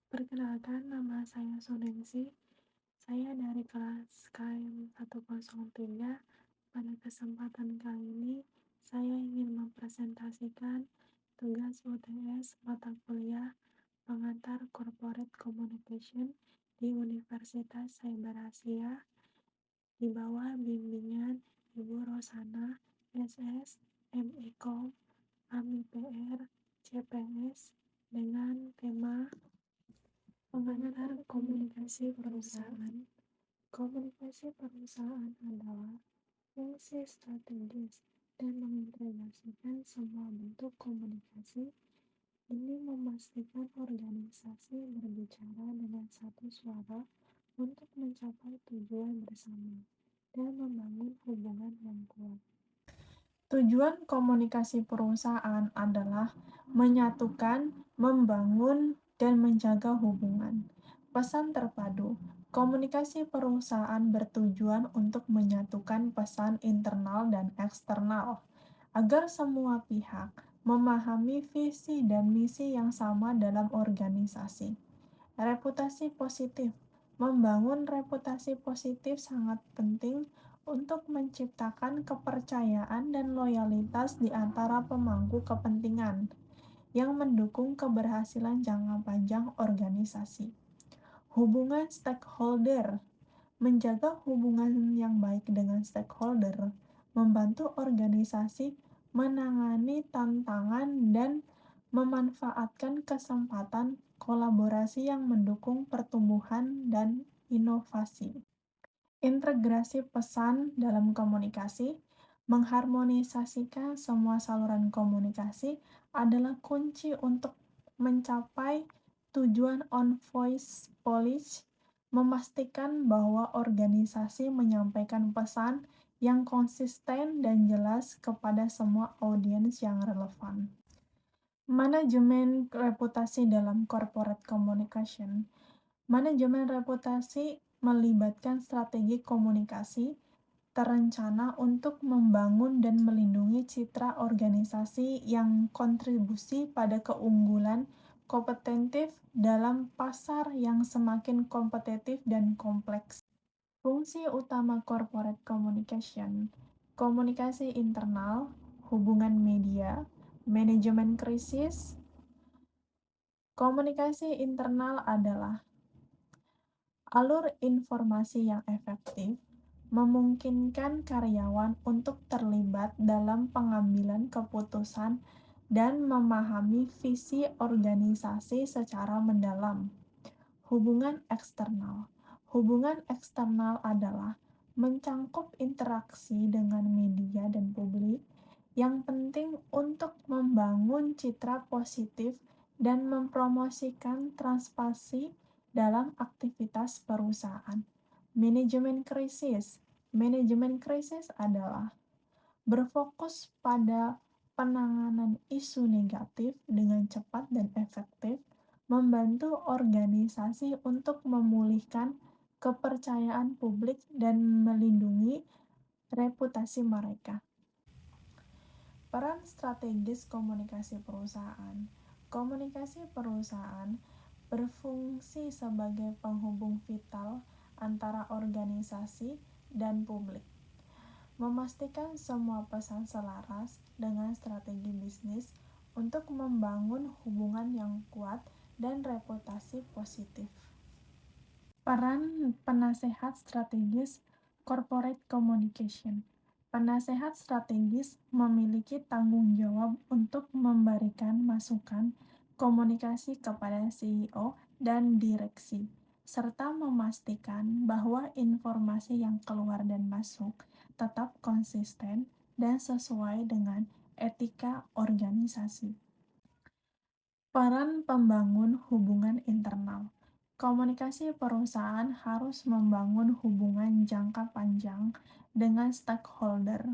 Perkenalkan, nama saya Sunengsi. Saya dari kelas KM 103. Pada kesempatan kali ini, saya ingin mempresentasikan tugas UTS mata kuliah pengantar Corporate Communication di Universitas Cyber Asia di bawah bimbingan Ibu Rosana, SS, MECOM, AMIPR, CPS dengan tema pengantar komunikasi perusahaan. Komunikasi perusahaan adalah fungsi strategis dan mengintegrasikan semua bentuk komunikasi. Ini memastikan organisasi berbicara dengan satu suara untuk mencapai tujuan bersama dan membangun hubungan yang kuat. Tujuan komunikasi perusahaan adalah menyatukan, membangun, dan menjaga hubungan. Pesan terpadu. Komunikasi perusahaan bertujuan untuk menyatukan pesan internal dan eksternal agar semua pihak memahami visi dan misi yang sama dalam organisasi. Reputasi positif. Membangun reputasi positif sangat penting untuk menciptakan kepercayaan dan loyalitas di antara pemangku kepentingan yang mendukung keberhasilan jangka panjang organisasi. Hubungan stakeholder. Menjaga hubungan yang baik dengan stakeholder membantu organisasi menangani tantangan dan memanfaatkan kesempatan kolaborasi yang mendukung pertumbuhan dan inovasi. Integrasi pesan dalam komunikasi, mengharmonisasikan semua saluran komunikasi adalah kunci untuk mencapai tujuan on-voice policy, memastikan bahwa organisasi menyampaikan pesan yang konsisten dan jelas kepada semua audiens yang relevan. Manajemen reputasi dalam corporate communication. Manajemen reputasi melibatkan strategi komunikasi terencana untuk membangun dan melindungi citra organisasi yang kontribusi pada keunggulan kompetitif dalam pasar yang semakin kompetitif dan kompleks. Fungsi utama corporate communication: komunikasi internal, hubungan media, manajemen krisis. Komunikasi internal adalah alur informasi yang efektif, memungkinkan karyawan untuk terlibat dalam pengambilan keputusan dan memahami visi organisasi secara mendalam. Hubungan eksternal. Hubungan eksternal adalah mencangkup interaksi dengan media dan publik yang penting untuk membangun citra positif dan mempromosikan transparansi dalam aktivitas perusahaan. Manajemen krisis. Manajemen krisis adalah berfokus pada penanganan isu negatif dengan cepat dan efektif, membantu organisasi untuk memulihkan kepercayaan publik dan melindungi reputasi mereka. Peran strategis komunikasi perusahaan. Komunikasi perusahaan berfungsi sebagai penghubung vital antara organisasi dan publik, memastikan semua pesan selaras dengan strategi bisnis untuk membangun hubungan yang kuat dan reputasi positif. Peran penasehat strategis corporate communication. Penasehat strategis memiliki tanggung jawab untuk memberikan masukan komunikasi kepada CEO dan direksi, serta memastikan bahwa informasi yang keluar dan masuk tetap konsisten dan sesuai dengan etika organisasi. Peran pembangun hubungan internal. Komunikasi perusahaan harus membangun hubungan jangka panjang dengan stakeholder.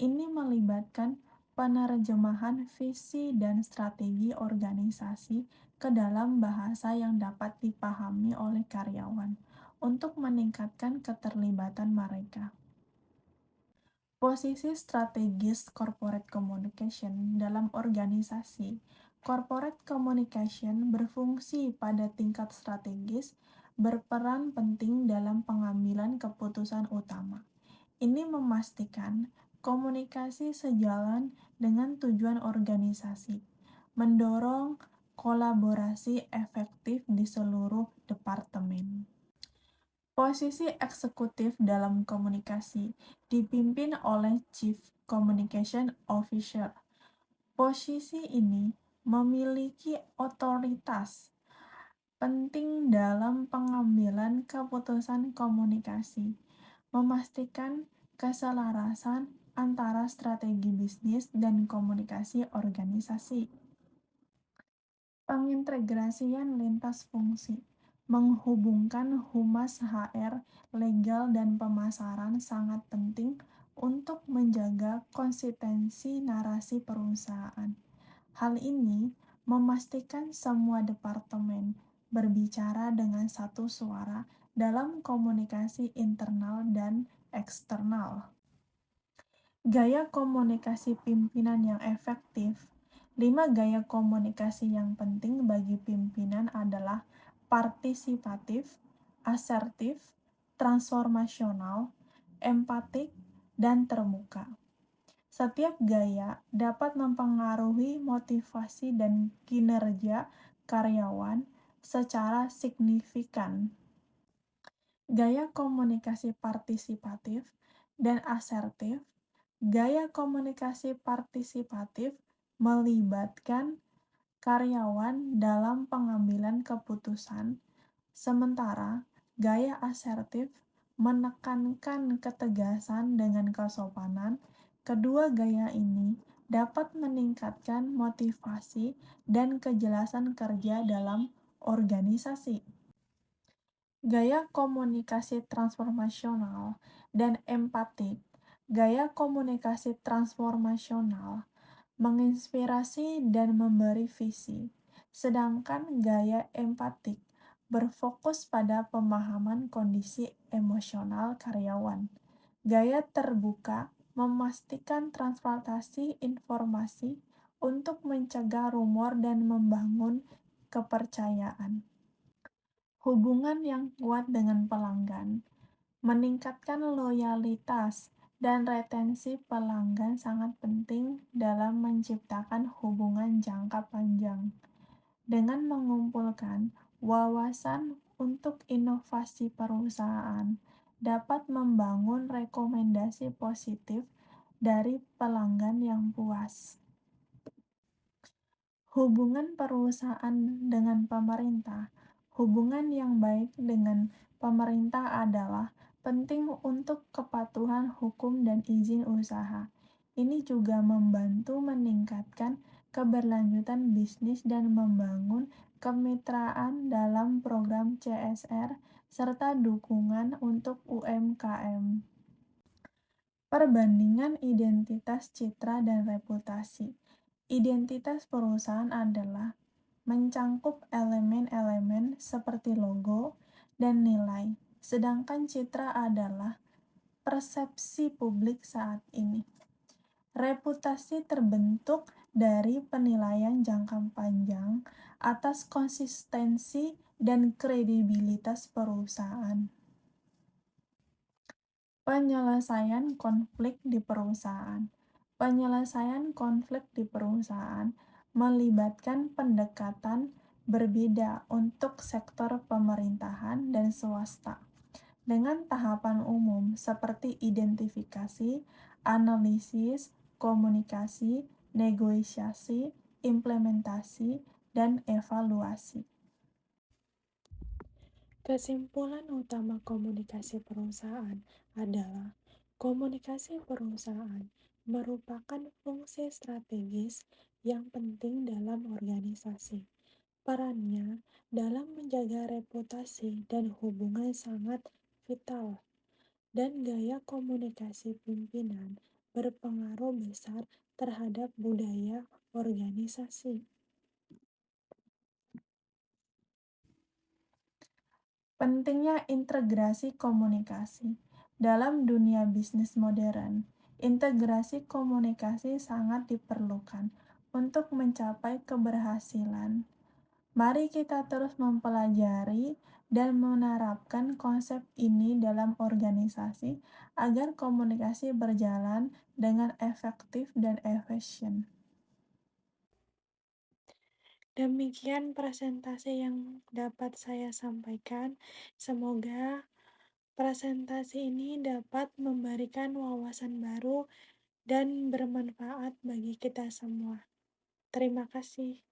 Ini melibatkan penerjemahan visi dan strategi organisasi ke dalam bahasa yang dapat dipahami oleh karyawan untuk meningkatkan keterlibatan mereka. Posisi strategis corporate communication dalam organisasi. Corporate communication berfungsi pada tingkat strategis, berperan penting dalam pengambilan keputusan utama. Ini memastikan komunikasi sejalan dengan tujuan organisasi, mendorong kolaborasi efektif di seluruh departemen. Posisi eksekutif dalam komunikasi dipimpin oleh Chief Communication Officer. Posisi ini memiliki otoritas penting dalam pengambilan keputusan komunikasi, memastikan keselarasan antara strategi bisnis dan komunikasi organisasi. Pengintegrasian lintas fungsi menghubungkan humas HR, legal, dan pemasaran sangat penting untuk menjaga konsistensi narasi perusahaan. Hal ini memastikan semua departemen berbicara dengan satu suara dalam komunikasi internal dan eksternal. Gaya komunikasi pimpinan yang efektif. 5 gaya komunikasi yang penting bagi pimpinan adalah partisipatif, asertif, transformasional, empatik, dan terbuka. Setiap gaya dapat mempengaruhi motivasi dan kinerja karyawan secara signifikan. Gaya komunikasi partisipatif dan asertif. Gaya komunikasi partisipatif melibatkan karyawan dalam pengambilan keputusan, sementara gaya asertif menekankan ketegasan dengan kesopanan. Kedua gaya ini dapat meningkatkan motivasi dan kejelasan kerja dalam organisasi. Gaya komunikasi transformasional dan empatik. Gaya komunikasi transformasional menginspirasi dan memberi visi, sedangkan gaya empatik berfokus pada pemahaman kondisi emosional karyawan. Gaya terbuka memastikan transportasi informasi untuk mencegah rumor dan membangun kepercayaan. Hubungan yang kuat dengan pelanggan, meningkatkan loyalitas dan retensi pelanggan sangat penting dalam menciptakan hubungan jangka panjang. Dengan mengumpulkan wawasan untuk inovasi perusahaan, dapat membangun rekomendasi positif dari pelanggan yang puas. Hubungan perusahaan dengan pemerintah. Hubungan yang baik dengan pemerintah adalah penting untuk kepatuhan hukum dan izin usaha. Ini juga membantu meningkatkan keberlanjutan bisnis dan membangun kemitraan dalam program CSR serta dukungan untuk UMKM. Perbandingan identitas, citra, dan reputasi. Identitas perusahaan adalah mencangkup elemen-elemen seperti logo dan nilai, sedangkan citra adalah persepsi publik saat ini. Reputasi terbentuk dari penilaian jangka panjang atas konsistensi dan kredibilitas perusahaan. Penyelesaian konflik di perusahaan. Penyelesaian konflik di perusahaan melibatkan pendekatan berbeda untuk sektor pemerintahan dan swasta, dengan tahapan umum seperti identifikasi, analisis, komunikasi, negosiasi, implementasi, dan evaluasi. Kesimpulan utama komunikasi perusahaan adalah komunikasi perusahaan merupakan fungsi strategis yang penting dalam organisasi. Perannya dalam menjaga reputasi dan hubungan sangat vital, dan gaya komunikasi pimpinan berpengaruh besar terhadap budaya organisasi. Pentingnya integrasi komunikasi. Dalam dunia bisnis modern, integrasi komunikasi sangat diperlukan untuk mencapai keberhasilan. Mari kita terus mempelajari dan menerapkan konsep ini dalam organisasi agar komunikasi berjalan dengan efektif dan efisien. Demikian presentasi yang dapat saya sampaikan. Semoga presentasi ini dapat memberikan wawasan baru dan bermanfaat bagi kita semua. Terima kasih.